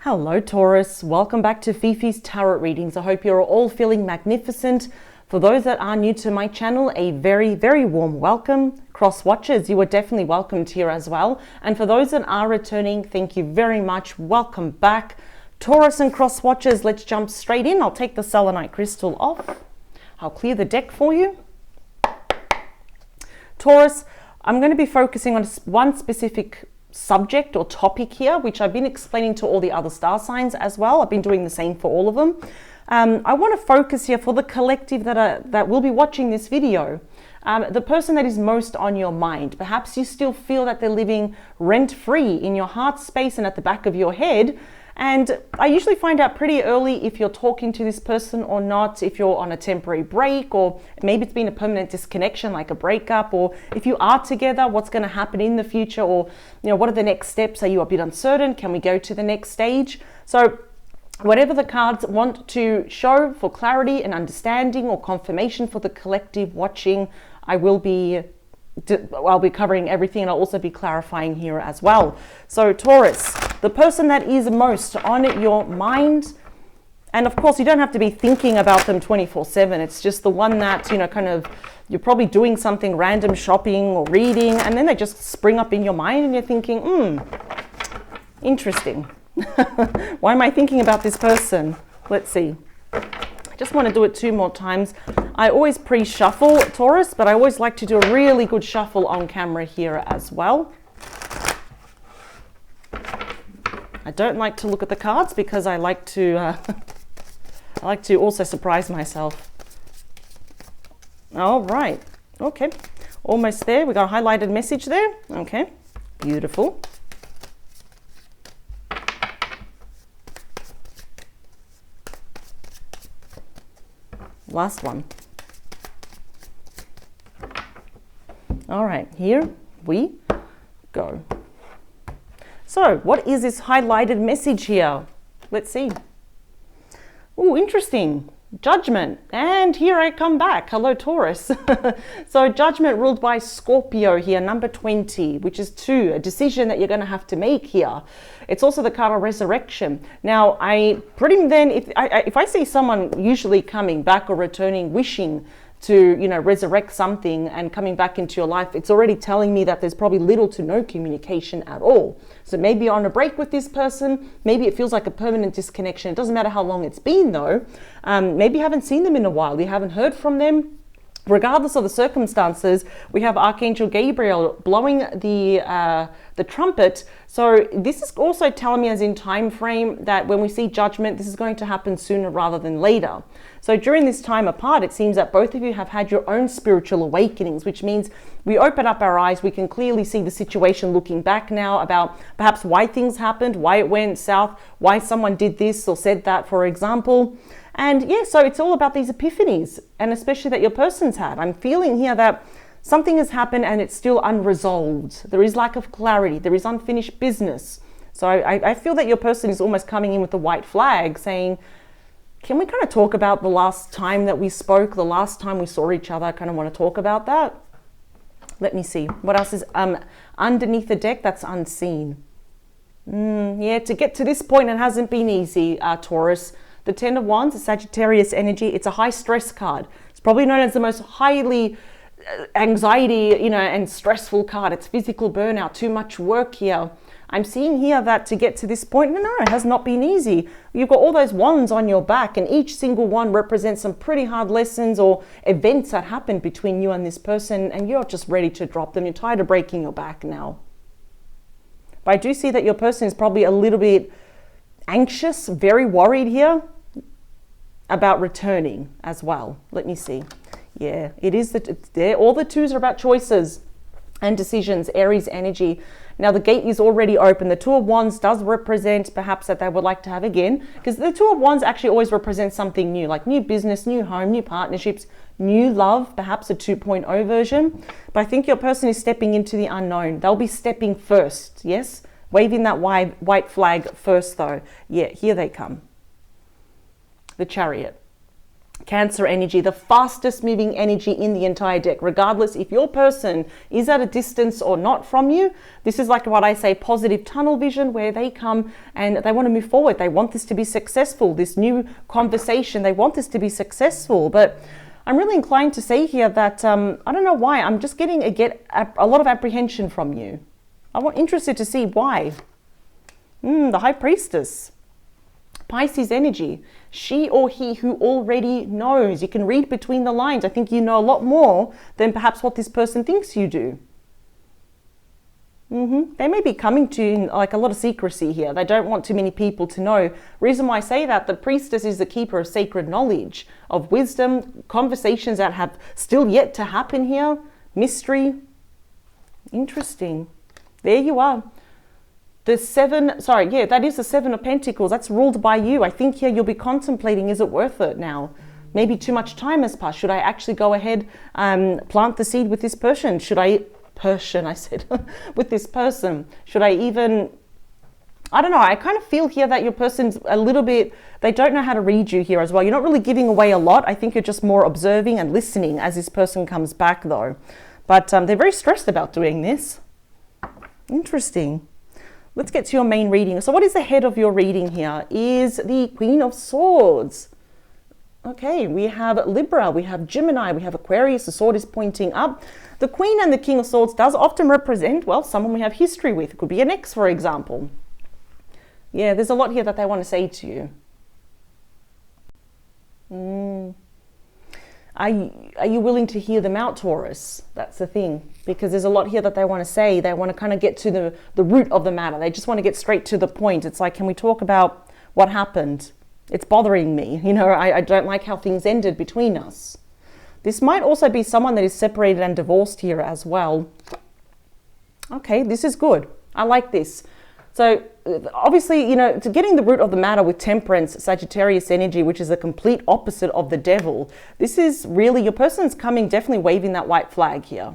Hello Taurus, welcome back to Fifi's Tarot Readings. I hope you're all feeling magnificent. For those that are new to my channel, a very, very warm welcome. Cross watchers, you are definitely welcomed here as well. And for those that are returning, thank you very much. Welcome back. Taurus and cross watchers, let's jump straight in. I'll take the selenite crystal off. I'll clear the deck for you. Taurus, I'm going to be focusing on one specific subject or topic here, which I've been explaining to all the other star signs as well. I've been doing the same for all of them. I want to focus here for the collective that will be watching this video. The person that is most on your mind. Perhaps you still feel that they're living rent-free in your heart space and at the back of your head. And I usually find out pretty early if you're talking to this person or not, if you're on a temporary break, or maybe it's been a permanent disconnection like a breakup, or if you are together, what's going to happen in the future, or what are the next steps? Are you a bit uncertain? Can we go to the next stage? So whatever the cards want to show for clarity and understanding or confirmation for the collective watching, I'll be covering everything, and I'll also be clarifying here as well. So Taurus, the person that is most on your mind, and of course you don't have to be thinking about them 24/7. It's just the one that, kind of, you're probably doing something random, shopping or reading, and then they just spring up in your mind and you're thinking, interesting. Why am I thinking about this person? Let's see. I just want to do it 2 more times. I always pre-shuffle, Taurus, but I always like to do a really good shuffle on camera here as well. I don't like to look at the cards because I like to also surprise myself. All right. Okay. Almost there. We got a highlighted message there. Okay. Beautiful. Last one. All right, here we go. So what is this highlighted message here? Let's see. Oh, interesting. Judgment. And here I come back. Hello, Taurus. So judgment ruled by Scorpio here, number 20, which is 2, a decision that you're going to have to make here. It's also the card of resurrection. Now, if I see someone usually coming back or returning, wishing to, resurrect something and coming back into your life, it's already telling me that there's probably little to no communication at all. So maybe you're on a break with this person. Maybe it feels like a permanent disconnection. It doesn't matter how long it's been though. Maybe you haven't seen them in a while. You haven't heard from them. Regardless of the circumstances, we have Archangel Gabriel blowing the trumpet. So this is also telling me, as in time frame, that when we see judgment, this is going to happen sooner rather than later. So during this time apart, it seems that both of you have had your own spiritual awakenings, which means we open up our eyes. We can clearly see the situation looking back now about perhaps why things happened, why it went south, why someone did this or said that, for example. And yeah, so it's all about these epiphanies, and especially that your person's had. I'm feeling here that something has happened and it's still unresolved. There is lack of clarity. There is unfinished business. So I feel that your person is almost coming in with a white flag saying, can we kind of talk about the last time that we spoke, the last time we saw each other? I kind of want to talk about that. Let me see. What else is underneath the deck that's unseen? Yeah, to get to this point, it hasn't been easy, Taurus. The 10 of Wands, the Sagittarius energy, it's a high stress card. It's probably known as the most highly anxiety, and stressful card. It's physical burnout, too much work here. I'm seeing here that to get to this point, no, it has not been easy. You've got all those wands on your back, and each single one represents some pretty hard lessons or events that happened between you and this person, and you're just ready to drop them. You're tired of breaking your back now. But I do see that your person is probably a little bit anxious, very worried here about returning as well. Let me see. Yeah, it is there. All the 2s are about choices and decisions, Aries energy. Now the gate is already open. The 2 of Wands does represent perhaps that they would like to have again, because the 2 of Wands actually always represents something new, like new business, new home, new partnerships, new love, perhaps a 2.0 version. But I think your person is stepping into the unknown. They'll be stepping first, yes? Waving that white flag first though. Yeah, here they come. The Chariot. Cancer energy, the fastest moving energy in the entire deck, regardless if your person is at a distance or not from you. This is like what I say, positive tunnel vision, where they come and they want to move forward. They want this to be successful, this new conversation, they want this to be successful. But I'm really inclined to say here that, I don't know why, I'm just getting a lot of apprehension from you. I'm interested to see why. The High Priestess. Pisces energy, she or he who already knows. You can read between the lines. I think you know a lot more than perhaps what this person thinks you do. They may be coming to you in like a lot of secrecy here. They don't want too many people to know. Reason why I say that, the priestess is the keeper of sacred knowledge, of wisdom, conversations that have still yet to happen here, mystery. Interesting. There you are. The that is the Seven of Pentacles. That's ruled by you. I think here you'll be contemplating, is it worth it now? Maybe too much time has passed. Should I actually go ahead and plant the seed with this person? With this person. Should I even, I don't know. I kind of feel here that your person's a little bit, they don't know how to read you here as well. You're not really giving away a lot. I think you're just more observing and listening as this person comes back though. But they're very stressed about doing this. Interesting. Let's get to your main reading. So what is the head of your reading here? Is the Queen of Swords. Okay, we have Libra, we have Gemini, we have Aquarius. The sword is pointing up. The Queen and the King of Swords does often represent, well, someone we have history with. It could be an ex, for example. Yeah, there's a lot here that they want to say to you. Are you willing to hear them out, Taurus? That's the thing, because there's a lot here that they want to say. They want to kind of get to the root of the matter. They just want to get straight to the point. It's like, can we talk about what happened? It's bothering me. You know, I don't like how things ended between us. This might also be someone that is separated and divorced here as well. Okay, this is good. I like this. So obviously, you know, to getting the root of the matter with Temperance, Sagittarius energy, which is the complete opposite of the Devil, this is really, your person's coming, definitely waving that white flag here.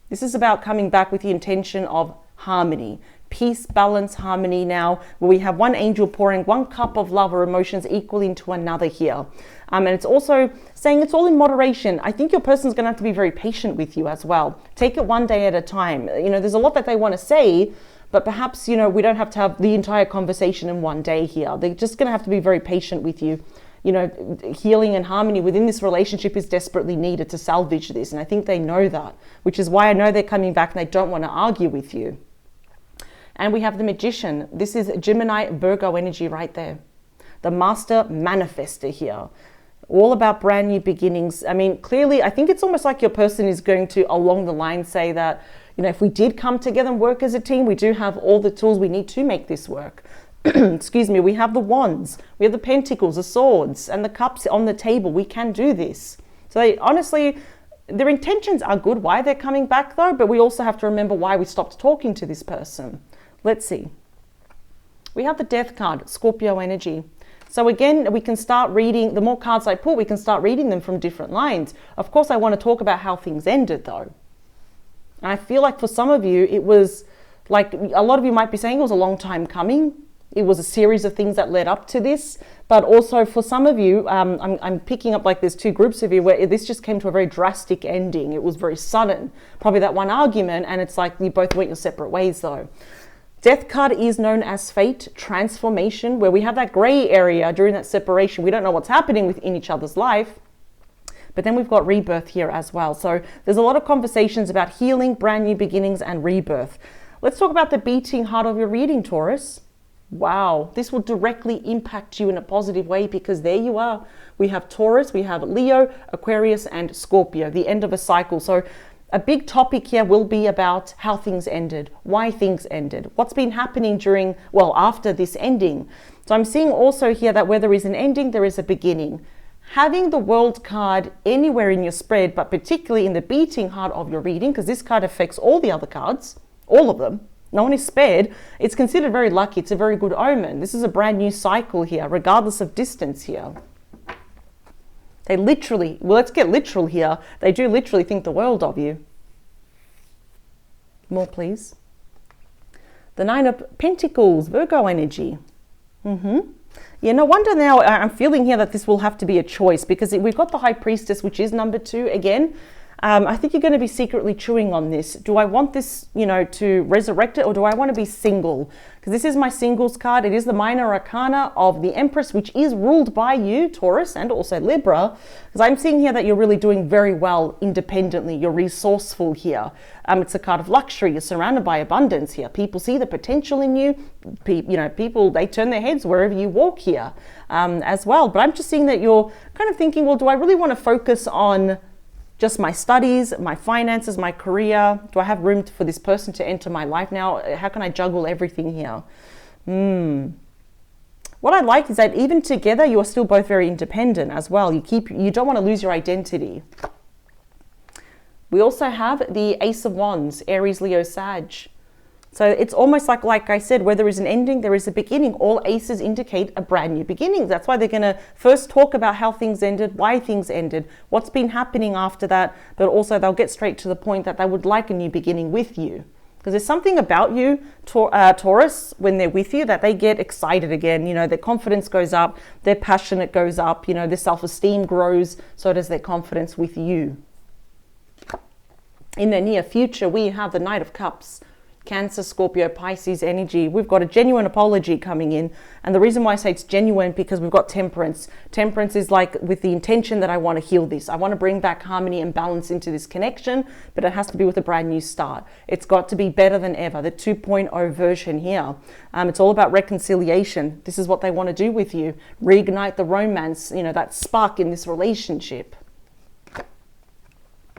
This is about coming back with the intention of harmony, peace, balance, harmony now, where we have one angel pouring one cup of love or emotions equal into another here. And it's also saying it's all in moderation. I think your person's going to have to be very patient with you as well. Take it one day at a time. You know, there's a lot that they want to say, but perhaps, you know, we don't have to have the entire conversation in one day here. They're just going to have to be very patient with you. You know, healing and harmony within this relationship is desperately needed to salvage this. And I think they know that, which is why I know they're coming back and they don't want to argue with you. And we have the Magician. This is Gemini, Virgo energy right there. The Master Manifester here. All about brand new beginnings. I mean, clearly, I think it's almost like your person is going to, along the line, say that, you know, if we did come together and work as a team, we do have all the tools we need to make this work. Excuse me, we have the wands, we have the pentacles, the swords, and the cups on the table. We can do this. So they honestly, their intentions are good, why they're coming back though, but we also have to remember why we stopped talking to this person. Let's see. We have the Death card, Scorpio energy. So again, we can start reading, the more cards I pull, we can start reading them from different lines. Of course, I want to talk about how things ended though. And I feel like for some of you, it was like, a lot of you might be saying it was a long time coming. It was a series of things that led up to this. But also for some of you, I'm picking up like there's two groups of you where this just came to a very drastic ending. It was very sudden, probably that one argument. And it's like you both went your separate ways though. Death card is known as fate, transformation, where we have that gray area during that separation. We don't know what's happening within each other's life. But then we've got rebirth here as well. So there's a lot of conversations about healing, brand new beginnings, and rebirth. Let's talk about the beating heart of your reading, Taurus. Wow, this will directly impact you in a positive way because there you are. We have Taurus, we have Leo, Aquarius, and Scorpio, the end of a cycle. So a big topic here will be about how things ended, why things ended, what's been happening during, well, after this ending. So I'm seeing also here that where there is an ending, there is a beginning. Having the World card anywhere in your spread, but particularly in the beating heart of your reading, because this card affects all the other cards, all of them, no one is spared, it's considered very lucky. It's a very good omen. This is a brand new cycle here, regardless of distance here. They literally, well, let's get literal here. They do literally think the world of you. More, please. The Nine of Pentacles, Virgo energy. Yeah, no wonder now I'm feeling here that this will have to be a choice, because we've got the High Priestess, which is number 2 again. I think you're going to be secretly chewing on this. Do I want this, you know, to resurrect it, or do I want to be single? Because this is my singles card. It is the minor arcana of the Empress, which is ruled by you, Taurus, and also Libra. Because I'm seeing here that you're really doing very well independently. You're resourceful here. It's a card of luxury. You're surrounded by abundance here. People see the potential in you. People, they turn their heads wherever you walk here as well. But I'm just seeing that you're kind of thinking, well, do I really want to focus on just my studies, my finances, my career? Do I have room for this person to enter my life now? How can I juggle everything here? What I like is that even together, you are still both very independent as well. You don't want to lose your identity. We also have the Ace of Wands, Aries, Leo, Sag. So it's almost like I said, where there is an ending, there is a beginning. All aces indicate a brand new beginning. That's why they're going to first talk about how things ended, why things ended, what's been happening after that. But also they'll get straight to the point that they would like a new beginning with you. Because there's something about you, Taurus, when they're with you, that they get excited again. You know, their confidence goes up, their passion, it goes up, you know, their self-esteem grows, so does their confidence with you. In the near future, we have the Knight of Cups, Cancer, Scorpio, Pisces energy. We've got a genuine apology coming in. And the reason why I say it's genuine, because we've got Temperance. Temperance is like with the intention that I want to heal this. I want to bring back harmony and balance into this connection, but it has to be with a brand new start. It's got to be better than ever, the 2.0 version here. It's all about reconciliation. This is what they want to do with you. Reignite the romance, you know, that spark in this relationship.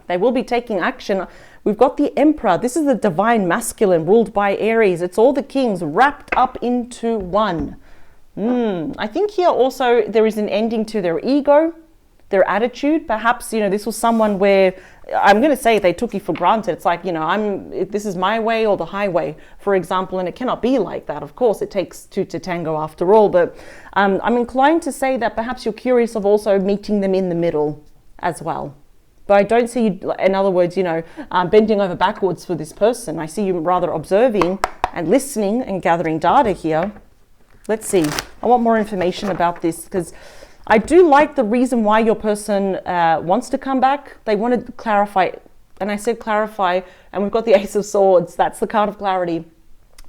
They will be taking action. We've got the Emperor. This is the divine masculine ruled by Aries. It's all the kings wrapped up into one. I think here also there is an ending to their ego, their attitude. Perhaps, you know, this was someone where, I'm going to say, they took you for granted. It's like, you know, this is my way or the highway, for example, and it cannot be like that. Of course, it takes two to tango after all. But I'm inclined to say that perhaps you're curious of also meeting them in the middle as well. But I don't see you, in other words, you know, bending over backwards for this person. I see you rather observing and listening and gathering data here. Let's see. I want more information about this, because I do like the reason why your person wants to come back. They want to clarify, and I said clarify, and we've got the Ace of Swords. That's the card of clarity.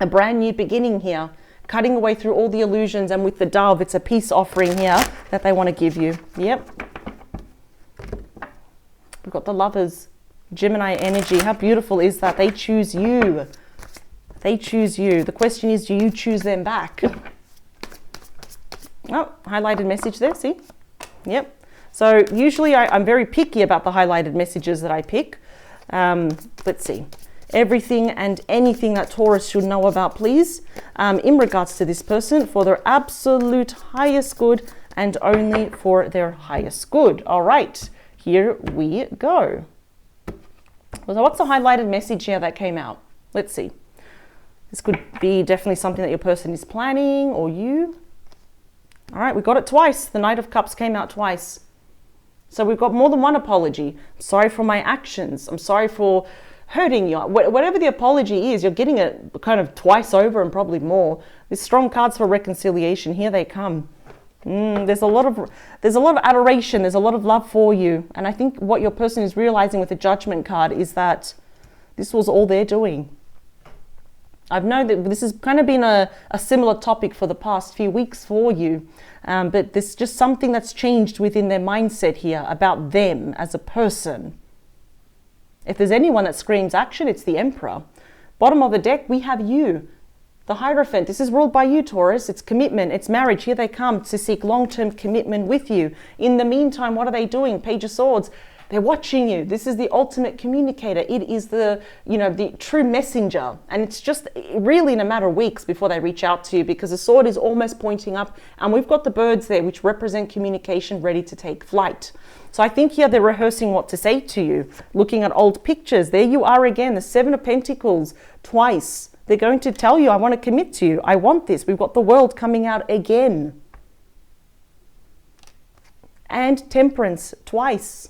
A brand new beginning here, cutting away through all the illusions, and with the dove, it's a peace offering here that they want to give you. Yep. We've got the Lovers, Gemini energy. How beautiful is that? They choose you. They choose you. The question is, do you choose them back? Oh, highlighted message there, see? Yep. So usually I'm very picky about the highlighted messages that I pick. Let's see. Everything and anything that Taurus should know about, please, in regards to this person, for their absolute highest good and only for their highest good. All right. Here we go. So what's the highlighted message here that came out? Let's see. This could be definitely something that your person is planning, or you. All right, we got it twice. The Knight of Cups came out twice. So we've got more than one apology. I'm sorry for my actions. I'm sorry for hurting you. Whatever the apology is, you're getting it kind of twice over and probably more. There's strong cards for reconciliation. Here they come. There's a lot of adoration. There's a lot of love for you. And I think what your person is realizing with the Judgment card is that this was all they're doing. I've known that this has kind of been a similar topic for the past few weeks for you. But there's just something that's changed within their mindset here about them as a person. If there's anyone that screams action, it's the Emperor. Bottom of the deck, we have you. The Hierophant, this is ruled by you, Taurus. It's commitment, it's marriage. Here they come to seek long-term commitment with you. In the meantime, what are they doing? Page of Swords. They're watching you. This is the ultimate communicator. It is the true messenger. And it's just really in a matter of weeks before they reach out to you, because the sword is almost pointing up. And we've got the birds there, which represent communication ready to take flight. So I think here they're rehearsing what to say to you. Looking at old pictures. There you are again, the Seven of Pentacles, twice. They're going to tell you, I want to commit to you. I want this. We've got the World coming out again. And Temperance, twice.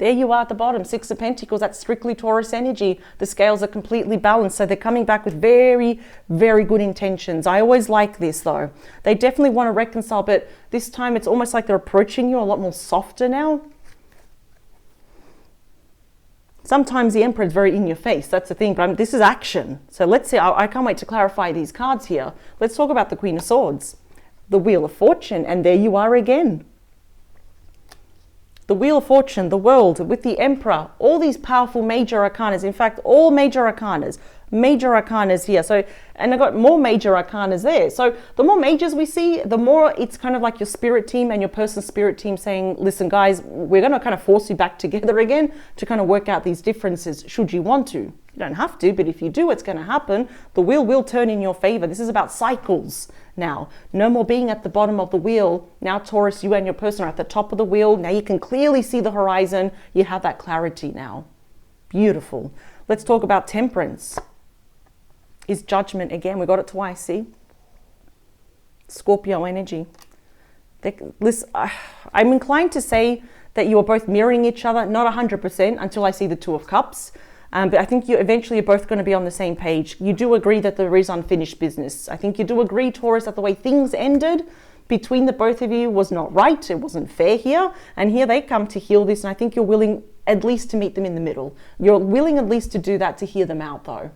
There you are at the bottom, Six of Pentacles. That's strictly Taurus energy. The scales are completely balanced. So they're coming back with very, very good intentions. I always like this though. They definitely want to reconcile, but this time it's almost like they're approaching you a lot more softer now. Sometimes the Emperor is very in your face. That's the thing, but this is action. So let's see. I can't wait to clarify these cards here. Let's talk about the Queen of Swords, the Wheel of Fortune, and there you are again. The Wheel of Fortune, the World, with the Emperor, all these powerful major arcanas. In fact, all major arcanas here. So, and I've got more major arcanas there. So the more majors we see, the more it's kind of like your spirit team and your person's spirit team saying, listen, guys, we're going to kind of force you back together again to kind of work out these differences should you want to. You don't have to, but if you do, it's going to happen. The wheel will turn in your favor. This is about cycles now. No more being at the bottom of the wheel. Now, Taurus, you and your person are at the top of the wheel. Now you can clearly see the horizon. You have that clarity now. Beautiful. Let's talk about Temperance. Is Judgment again. We got it twice, see? Scorpio energy. I'm inclined to say that you are both mirroring each other, not 100% until I see the Two of Cups. But I think eventually you're both going to be on the same page. You do agree that there is unfinished business. I think you do agree, Taurus, that the way things ended between the both of you was not right. It wasn't fair here. And here they come to heal this. And I think you're willing at least to meet them in the middle. You're willing at least to do that, to hear them out though.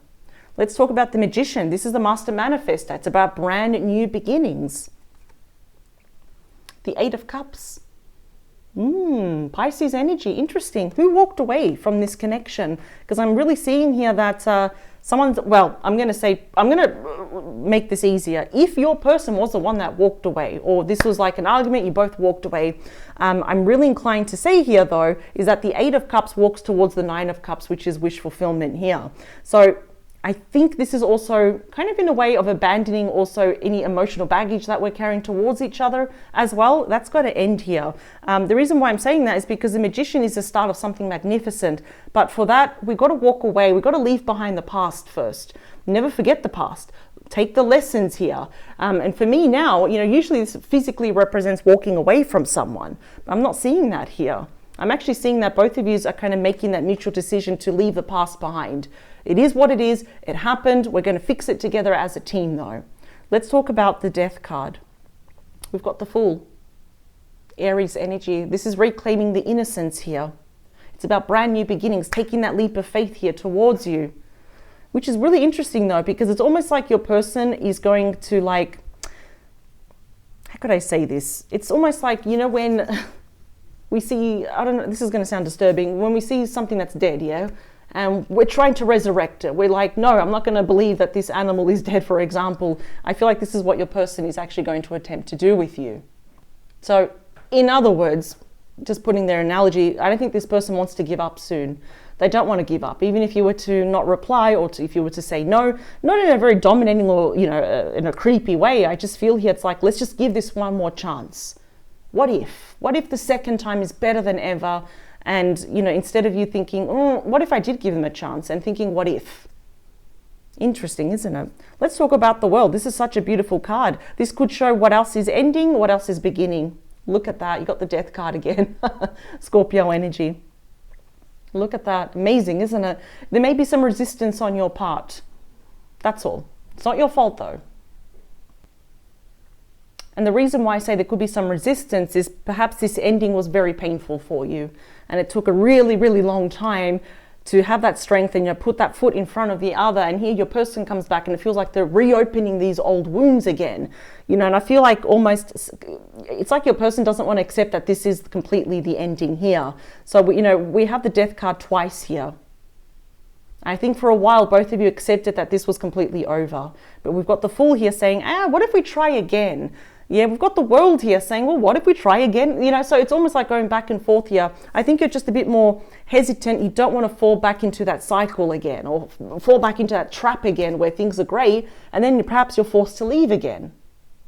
Let's talk about the Magician. This is the Master Manifestor. It's about brand new beginnings. The Eight of Cups. Pisces energy. Interesting. Who walked away from this connection? Because I'm really seeing here that someone's, well, I'm going to make this easier. If your person was the one that walked away, or this was like an argument, you both walked away, I'm really inclined to say here, though, is that the Eight of Cups walks towards the Nine of Cups, which is wish fulfillment here. So I think this is also kind of in a way of abandoning also any emotional baggage that we're carrying towards each other as well. That's got to end here. The reason why I'm saying that is because the Magician is the start of something magnificent. But for that, we've got to walk away. We've got to leave behind the past first. Never forget the past. Take the lessons here. And for me now, usually this physically represents walking away from someone. I'm not seeing that here. I'm actually seeing that both of you are kind of making that mutual decision to leave the past behind. It is what it is. It happened. We're going to fix it together as a team, though. Let's talk about the Death card. We've got the Fool. Aries energy. This is reclaiming the innocence here. It's about brand new beginnings, taking that leap of faith here towards you, which is really interesting, though, because it's almost like your person is going to, like, how could I say this? It's almost like, when we see, I don't know, this is going to sound disturbing, when we see something that's dead, yeah? And we're trying to resurrect it. We're like, no, I'm not going to believe that this animal is dead, for example. I feel like this is what your person is actually going to attempt to do with you. So, in other words, just putting their analogy, I don't think this person wants to give up soon. They don't want to give up. Even if you were to not reply, or if you were to say no, not in a very dominating or, in a creepy way. I just feel here it's like, let's just give this one more chance. What if? What if the second time is better than ever? And, instead of you thinking, what if I did give them a chance? And thinking, what if? Interesting, isn't it? Let's talk about the World. This is such a beautiful card. This could show what else is ending, what else is beginning. Look at that. You got the Death card again. Scorpio energy. Look at that. Amazing, isn't it? There may be some resistance on your part. That's all. It's not your fault, though. And the reason why I say there could be some resistance is perhaps this ending was very painful for you. And it took a really, really long time to have that strength and put that foot in front of the other. And here your person comes back and it feels like they're reopening these old wounds again. And I feel like almost, it's like your person doesn't want to accept that this is completely the ending here. So, we have the Death card twice here. I think for a while, both of you accepted that this was completely over. But we've got the Fool here saying, what if we try again? Yeah, we've got the World here saying, well, what if we try again? So it's almost like going back and forth here. I think you're just a bit more hesitant. You don't want to fall back into that cycle again, or fall back into that trap again where things are great, and then perhaps you're forced to leave again.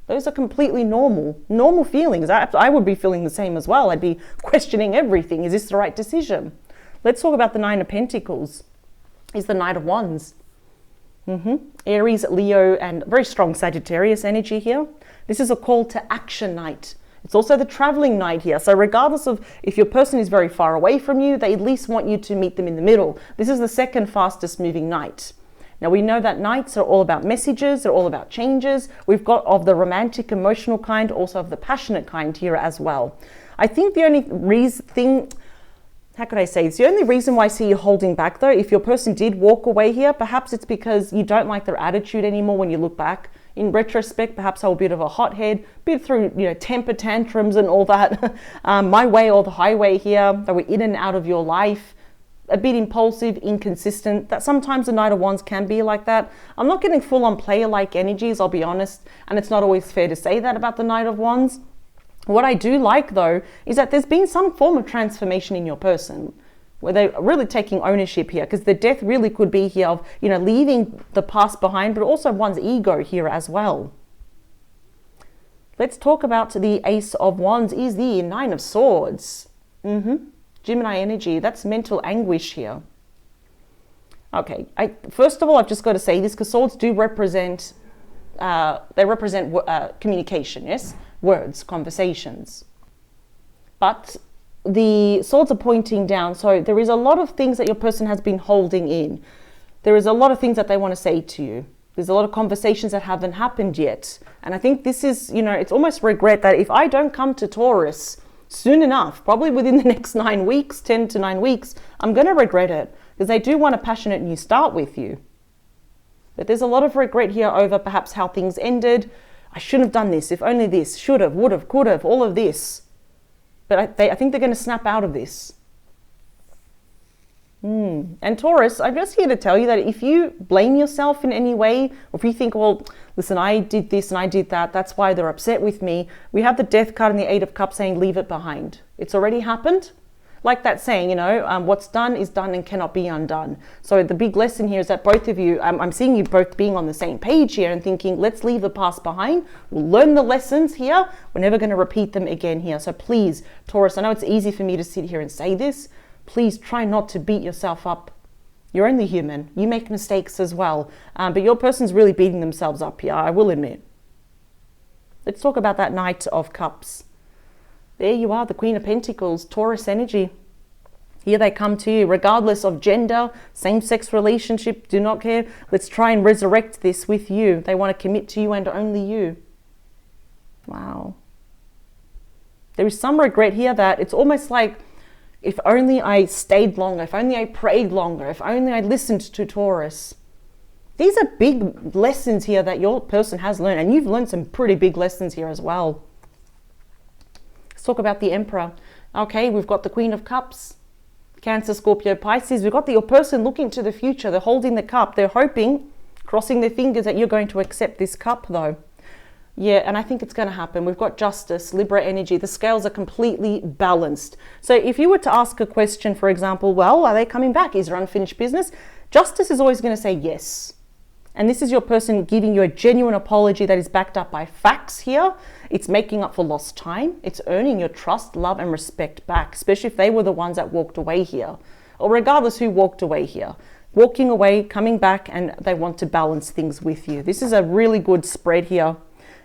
Those are completely normal feelings. I would be feeling the same as well. I'd be questioning everything. Is this the right decision? Let's talk about the Nine of Pentacles. Is the Knight of Wands. Aries, Leo, and very strong Sagittarius energy here. This is a call to action night. It's also the traveling knight here. So regardless of if your person is very far away from you, they at least want you to meet them in the middle. This is the second fastest moving knight. Now we know that knights are all about messages, they're all about changes. We've got of the romantic, emotional kind, also of the passionate kind here as well. I think the only reason how could I say this? The only reason why I see you holding back though, if your person did walk away here, perhaps it's because you don't like their attitude anymore when you look back. In retrospect, perhaps I'm a bit of a hothead, bit through, temper tantrums and all that. My way or the highway here, they were in and out of your life, a bit impulsive, inconsistent. That sometimes the Knight of Wands can be like that. I'm not getting full on player-like energies, I'll be honest, and it's not always fair to say that about the Knight of Wands. What I do like though, is that there's been some form of transformation in your person, where they're really taking ownership here, because the death really could be here of, leaving the past behind, but also one's ego here as well. Let's talk about the Ace of Wands is the Nine of Swords. Gemini energy, that's mental anguish here. Okay, first of all, I've just got to say this, because swords do represent, communication, yes? Words, conversations. But the swords are pointing down, so there is a lot of things that your person has been holding in. There is a lot of things that they want to say to you. There's a lot of conversations that haven't happened yet. And I think this is, it's almost regret that if I don't come to Taurus soon enough, probably within the next 9 weeks, 10 to 9 weeks, I'm going to regret it, because they do want a passionate new start with you. But there's a lot of regret here over perhaps how things ended. I shouldn't have done this, if only this, should have, would have, could have, all of this. But I think they're going to snap out of this. And Taurus, I'm just here to tell you that if you blame yourself in any way, or if you think, well, listen, I did this and I did that, that's why they're upset with me. We have the Death card and the Eight of Cups saying, leave it behind. It's already happened. Like that saying, what's done is done and cannot be undone. So the big lesson here is that both of you, I'm seeing you both being on the same page here and thinking, let's leave the past behind. We'll learn the lessons here. We're never going to repeat them again here. So please, Taurus, I know it's easy for me to sit here and say this. Please try not to beat yourself up. You're only human. You make mistakes as well. But your person's really beating themselves up here, I will admit. Let's talk about that Knight of Cups. There you are, the Queen of Pentacles, Taurus energy. Here they come to you, regardless of gender, same-sex relationship, do not care. Let's try and resurrect this with you. They want to commit to you and only you. Wow. There is some regret here that it's almost like, if only I stayed longer, if only I prayed longer, if only I listened to Taurus. These are big lessons here that your person has learned, and you've learned some pretty big lessons here as well. Let's talk about the Emperor. Okay, we've got the Queen of Cups, Cancer, Scorpio, Pisces. We've got your person looking to the future. They're holding the cup. They're hoping, crossing their fingers, that you're going to accept this cup though. Yeah, and I think it's going to happen. We've got Justice, Libra energy. The scales are completely balanced. So if you were to ask a question, for example, well, are they coming back? Is there unfinished business? Justice is always going to say yes. And this is your person giving you a genuine apology that is backed up by facts here. It's making up for lost time. It's earning your trust, love, and respect back, especially if they were the ones that walked away here, or regardless who walked away here. Walking away, coming back, and they want to balance things with you. This is a really good spread here.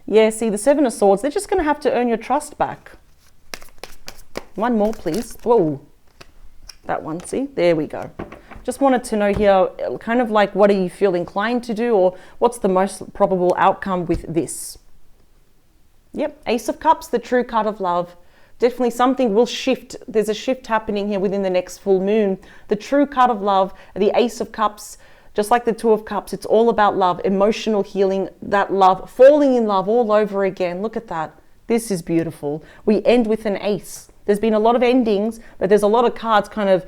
Yeah, see, the Seven of Swords, they're just going to have to earn your trust back. One more, please. Whoa. That one, see? There we go. Just wanted to know here, kind of like, what do you feel inclined to do, or what's the most probable outcome with this? Yep, Ace of Cups, the true card of love. Definitely something will shift. There's a shift happening here within the next full moon. The true card of love, the Ace of Cups, just like the Two of Cups, it's all about love, emotional healing, that love, falling in love all over again. Look at that. This is beautiful. We end with an ace. There's been a lot of endings, but there's a lot of cards kind of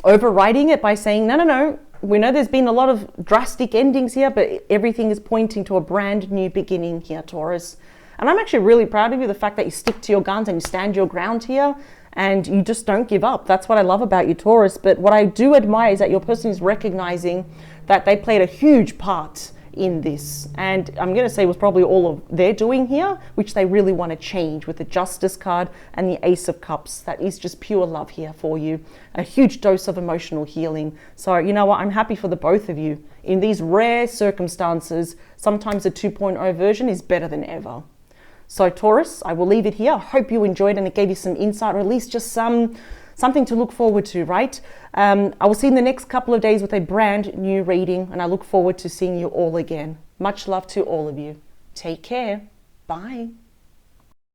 overriding it by saying, no, no, no. We know there's been a lot of drastic endings here, but everything is pointing to a brand new beginning here, Taurus. And I'm actually really proud of you, the fact that you stick to your guns and you stand your ground here. And you just don't give up. That's what I love about you, Taurus. But what I do admire is that your person is recognizing that they played a huge part in this. And I'm going to say it was probably all of their doing here, which they really want to change with the Justice card and the Ace of Cups. That is just pure love here for you. A huge dose of emotional healing. So, you know what? I'm happy for the both of you. In these rare circumstances, sometimes a 2.0 version is better than ever. So Taurus, I will leave it here. I hope you enjoyed and it gave you some insight, or at least just something to look forward to, right? I will see you in the next couple of days with a brand new reading, and I look forward to seeing you all again. Much love to all of you. Take care. Bye.